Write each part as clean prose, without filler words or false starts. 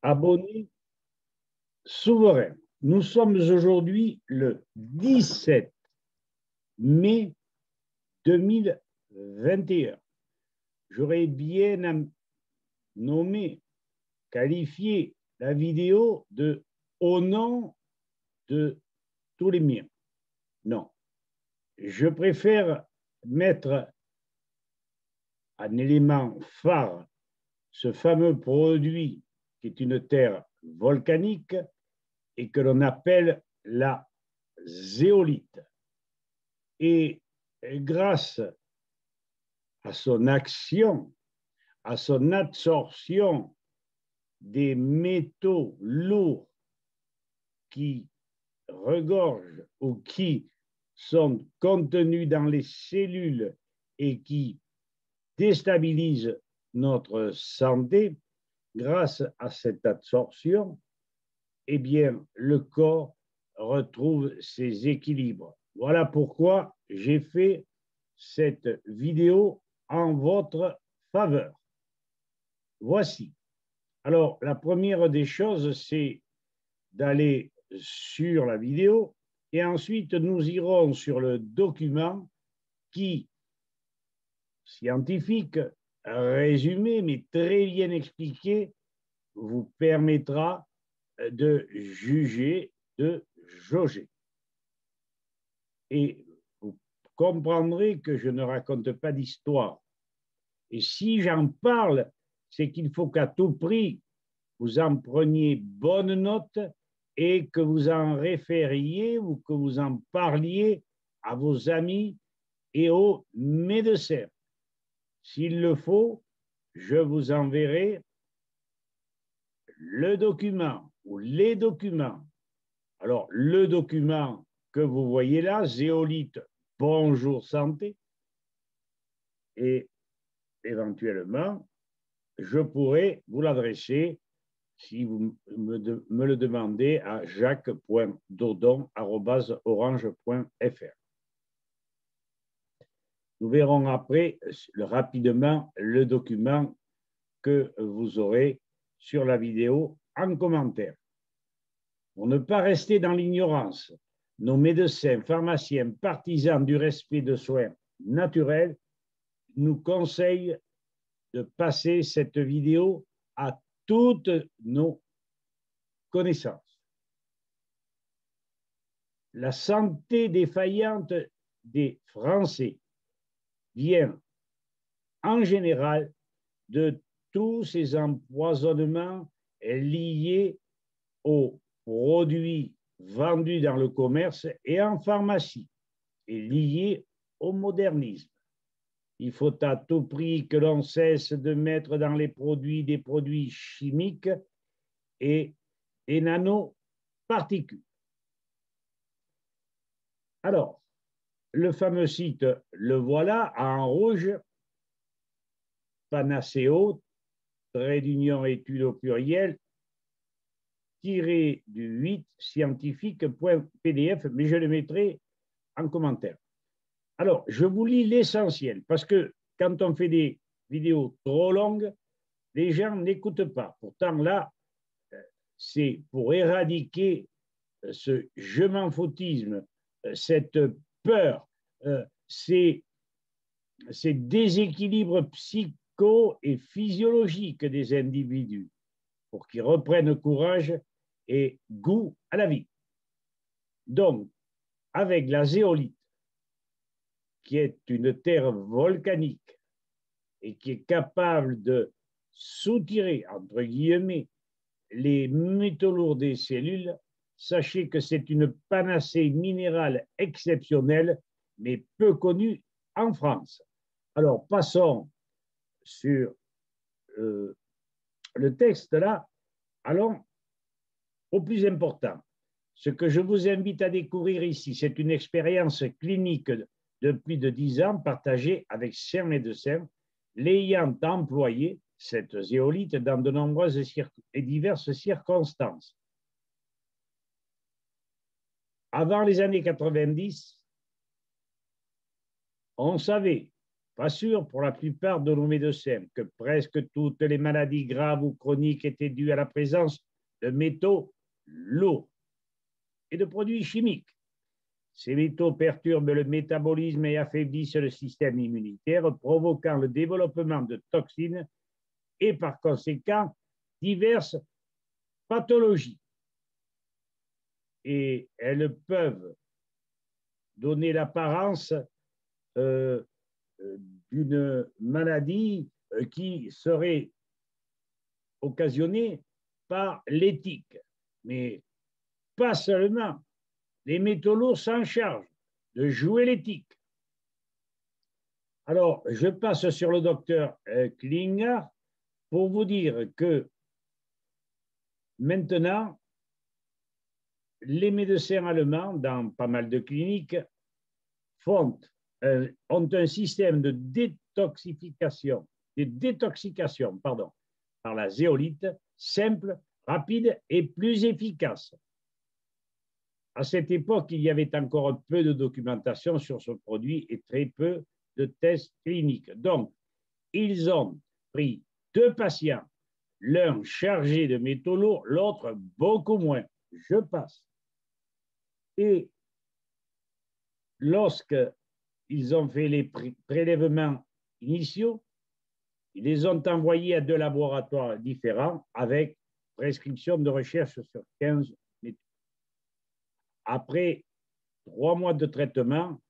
Abonnés souverains. Nous sommes aujourd'hui le 17 mai 2021. J'aurais bien nommé, qualifié la vidéo de au nom de tous les miens. Non, je préfère mettre un élément phare, ce fameux produit qui est une terre volcanique et que l'on appelle la zéolite. Et grâce à son action, à son absorption des métaux lourds qui regorgent ou qui sont contenus dans les cellules et qui déstabilisent notre santé, grâce à cette absorption, eh bien, le corps retrouve ses équilibres. Voilà pourquoi j'ai fait cette vidéo en votre faveur. Voici. Alors, la première des choses, c'est d'aller sur la vidéo et ensuite nous irons sur le document qui, scientifique, résumé, mais très bien expliqué, vous permettra de juger, de jauger. Et vous comprendrez que je ne raconte pas d'histoire. Et si j'en parle, c'est qu'il faut qu'à tout prix, vous en preniez bonne note et que vous en référiez ou que vous en parliez à vos amis et aux médecins. S'il le faut, je vous enverrai le document ou les documents. Alors, le document que vous voyez là, Zéolite Bonjour Santé, et éventuellement, je pourrais vous l'adresser si vous me le demandez à jacques.dodon@orange.fr. Nous verrons après rapidement le document que vous aurez sur la vidéo en commentaire. Pour ne pas rester dans l'ignorance, nos médecins, pharmaciens, partisans du respect de soins naturels nous conseillent de passer cette vidéo à toutes nos connaissances. La santé défaillante des Français vient en général de tous ces empoisonnements liés aux produits vendus dans le commerce et en pharmacie et liés au modernisme. Il faut à tout prix que l'on cesse de mettre dans les produits des produits chimiques et des nanoparticules. Alors, le fameux site, le voilà en rouge, Panaceo, trait d'union études au pluriel, tiré du 8 scientifique.pdf, mais je le mettrai en commentaire. Alors, je vous lis l'essentiel, parce que quand on fait des vidéos trop longues, les gens n'écoutent pas. Pourtant, là, c'est pour éradiquer ce je m'en foutisme, cette peur, ces déséquilibres psycho et physiologiques des individus, pour qu'ils reprennent courage et goût à la vie. Donc, avec la zéolite, qui est une terre volcanique et qui est capable de soutirer, entre guillemets, les métaux lourds des cellules, sachez que c'est une panacée minérale exceptionnelle, mais peu connue en France. Alors, passons sur le texte là. Allons au plus important. Ce que je vous invite à découvrir ici, c'est une expérience clinique de plus de 10 ans partagée avec 5 médecins, l'ayant employée, cette zéolite, dans de nombreuses et diverses circonstances. Avant les années 90, on savait, pas sûr pour la plupart de nos médecins que presque toutes les maladies graves ou chroniques étaient dues à la présence de métaux lourds et de produits chimiques. Ces métaux perturbent le métabolisme et affaiblissent le système immunitaire, provoquant le développement de toxines et par conséquent diverses pathologies. Et elles peuvent donner l'apparence d'une maladie qui serait occasionnée par l'éthique. Mais pas seulement. Les métaux lourds s'en chargent de jouer l'éthique. Alors, je passe sur le docteur Klinger pour vous dire que maintenant, les médecins allemands, dans pas mal de cliniques, ont un système de détoxication par la zéolite simple, rapide et plus efficace. À cette époque, il y avait encore peu de documentation sur ce produit et très peu de tests cliniques. Donc, ils ont pris 2 patients, l'un chargé de métaux lourds, l'autre beaucoup moins. Je passe. Et lorsqu'ils ont fait les prélèvements initiaux, ils les ont envoyés à 2 laboratoires différents avec prescription de recherche sur 15 métaux. Après 3 mois de traitement,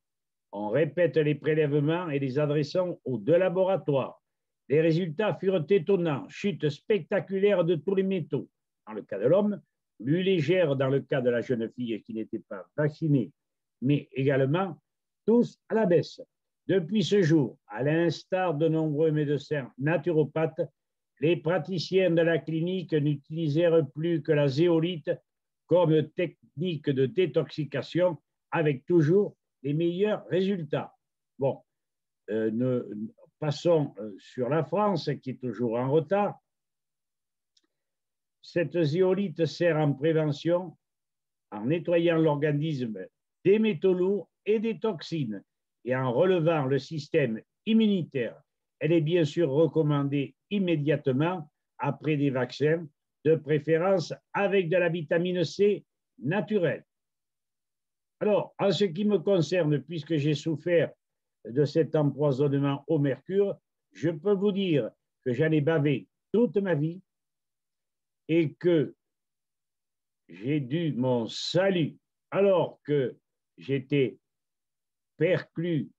on répète les prélèvements et les adressons aux 2 laboratoires. Les résultats furent étonnants, chute spectaculaire de tous les métaux. Dans le cas de l'homme, plus légère dans le cas de la jeune fille qui n'était pas vaccinée, mais également tous à la baisse. Depuis ce jour, à l'instar de nombreux médecins naturopathes, les praticiens de la clinique n'utilisèrent plus que la zéolite comme technique de détoxication avec toujours les meilleurs résultats. Bon, passons sur la France qui est toujours en retard. Cette zéolite sert en prévention en nettoyant l'organisme des métaux lourds et des toxines et en relevant le système immunitaire. Elle est bien sûr recommandée immédiatement après des vaccins, de préférence avec de la vitamine C naturelle. Alors, en ce qui me concerne, puisque j'ai souffert de cet empoisonnement au mercure, je peux vous dire que j'en ai bavé toute ma vie et que j'ai dû mon salut alors que j'étais perclus,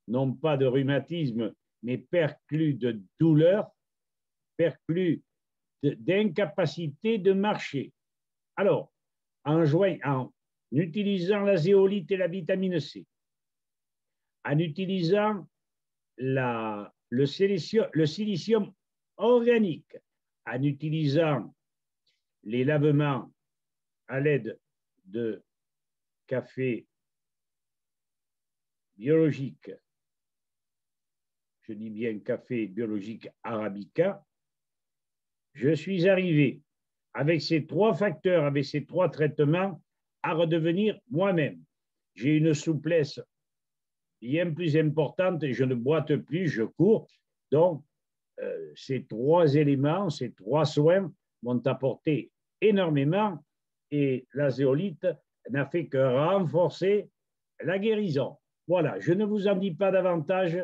non pas de rhumatisme, mais perclus de douleur, perclus d'incapacité de marcher. Alors, en utilisant la zéolite et la vitamine C, en utilisant le silicium organique, en utilisant les lavements à l'aide de café biologique, je dis bien café biologique arabica, je suis arrivé avec ces 3 facteurs, avec ces 3 traitements, à redevenir moi-même. J'ai une souplesse bien plus importante et je ne boite plus, je cours. Donc, ces 3 éléments, ces 3 soins m'ont apporté énormément et la zéolite n'a fait que renforcer la guérison. Voilà, je ne vous en dis pas davantage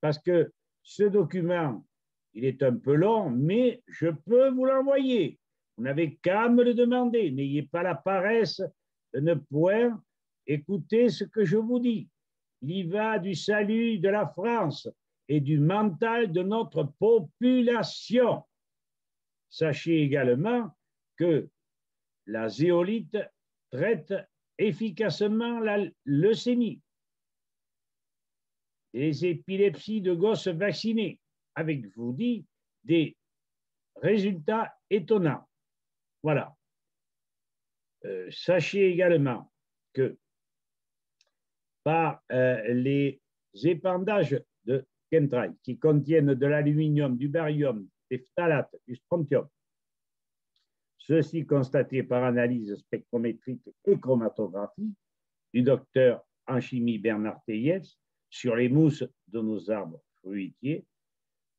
parce que ce document, il est un peu long, mais je peux vous l'envoyer. Vous n'avez qu'à me le demander. N'ayez pas la paresse de ne point écouter ce que je vous dis. Il y va du salut de la France et du mental de notre population. Sachez également que la zéolite traite efficacement la leucémie, les épilepsies de gosses vaccinés, avec, je vous dis, des résultats étonnants. Voilà. Sachez également que par les épandages de Kentrail qui contiennent de l'aluminium, du barium, des phtalates, du strontium, ceci constaté par analyse spectrométrique et chromatographie du docteur en chimie Bernard Teyès, sur les mousses de nos arbres fruitiers,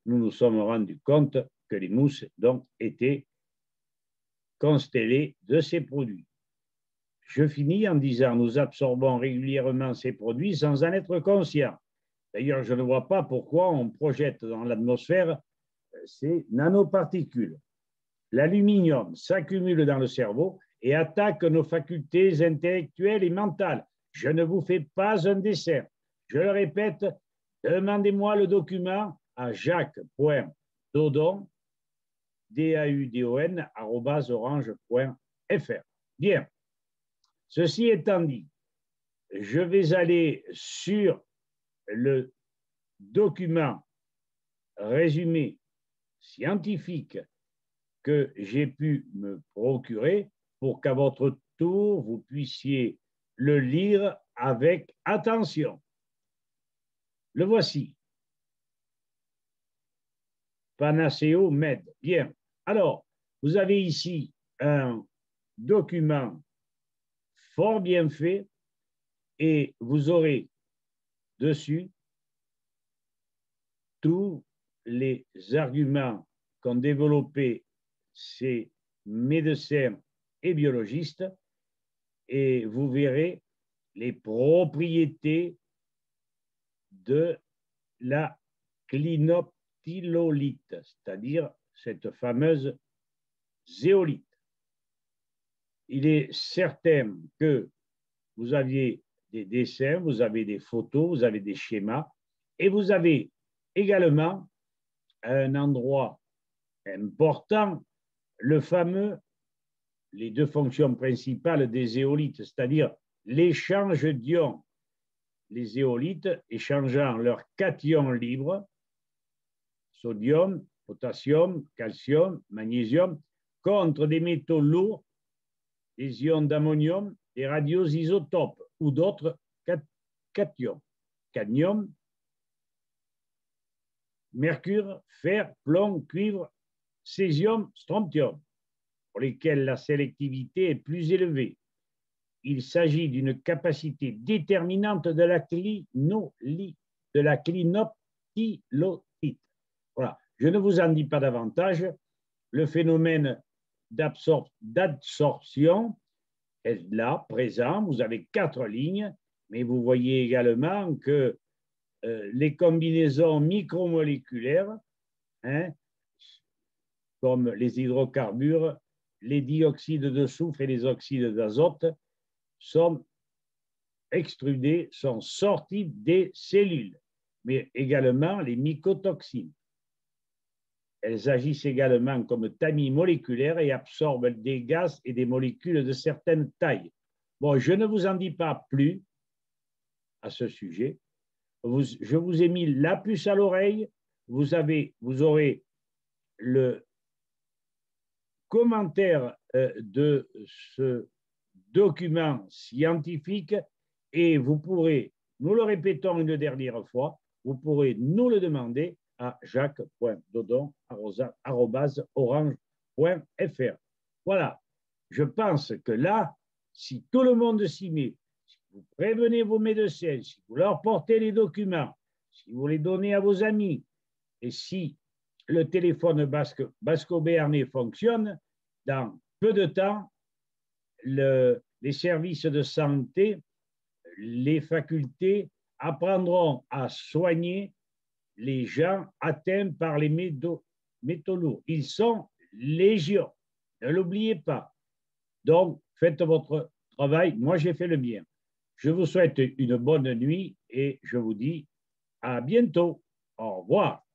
nous nous sommes rendus compte que les mousses donc étaient constellées de ces produits. Je finis en disant, nous absorbons régulièrement ces produits sans en être conscients. D'ailleurs, je ne vois pas pourquoi on projette dans l'atmosphère ces nanoparticules. L'aluminium s'accumule dans le cerveau et attaque nos facultés intellectuelles et mentales. Je ne vous fais pas un dessin. Je le répète, demandez-moi le document à jacques.dodon, DAUDON, @orange.fr. Bien. Ceci étant dit, je vais aller sur le document résumé scientifique que j'ai pu me procurer pour qu'à votre tour, vous puissiez le lire avec attention. Le voici. Panaceo Med. Bien. Alors, vous avez ici un document fort bien fait et vous aurez dessus tous les arguments qu'ont développés ces médecins et biologistes et vous verrez les propriétés de la clinoptilolite, c'est-à-dire cette fameuse zéolite. Il est certain que vous aviez des dessins, vous avez des photos, vous avez des schémas et vous avez également un endroit important, le fameux, les deux fonctions principales des zéolites, c'est-à-dire l'échange d'ions. Les zéolites échangeant leurs cations libres, sodium, potassium, calcium, magnésium, contre des métaux lourds, des ions d'ammonium, des radioisotopes ou d'autres cations, cadmium, mercure, fer, plomb, cuivre, césium, strontium, pour lesquels la sélectivité est plus élevée. Il s'agit d'une capacité déterminante de la clinoptilolite. Voilà. Je ne vous en dis pas davantage. Le phénomène d'absorption est là, présent. Vous avez 4 lignes, mais vous voyez également que les combinaisons micromoléculaires, comme les hydrocarbures, les dioxydes de soufre et les oxydes d'azote, sont extrudés, sont sortis des cellules, mais également les mycotoxines. Elles agissent également comme tamis moléculaires et absorbent des gaz et des molécules de certaines tailles. Bon, je ne vous en dis pas plus à ce sujet. Je vous ai mis la puce à l'oreille. Vous aurez le commentaire de ce document scientifique et vous pourrez, nous le répétons une dernière fois, vous pourrez nous le demander à jacques.dodon@orange.fr. Voilà, je pense que là, si tout le monde s'y met, si vous prévenez vos médecins, si vous leur portez les documents, si vous les donnez à vos amis, et si le téléphone basco-béarnais fonctionne, dans peu de temps, les services de santé, les facultés apprendront à soigner les gens atteints par les métaux lourds. Ils sont légion, ne l'oubliez pas. Donc, faites votre travail. Moi, j'ai fait le mien. Je vous souhaite une bonne nuit et je vous dis à bientôt. Au revoir.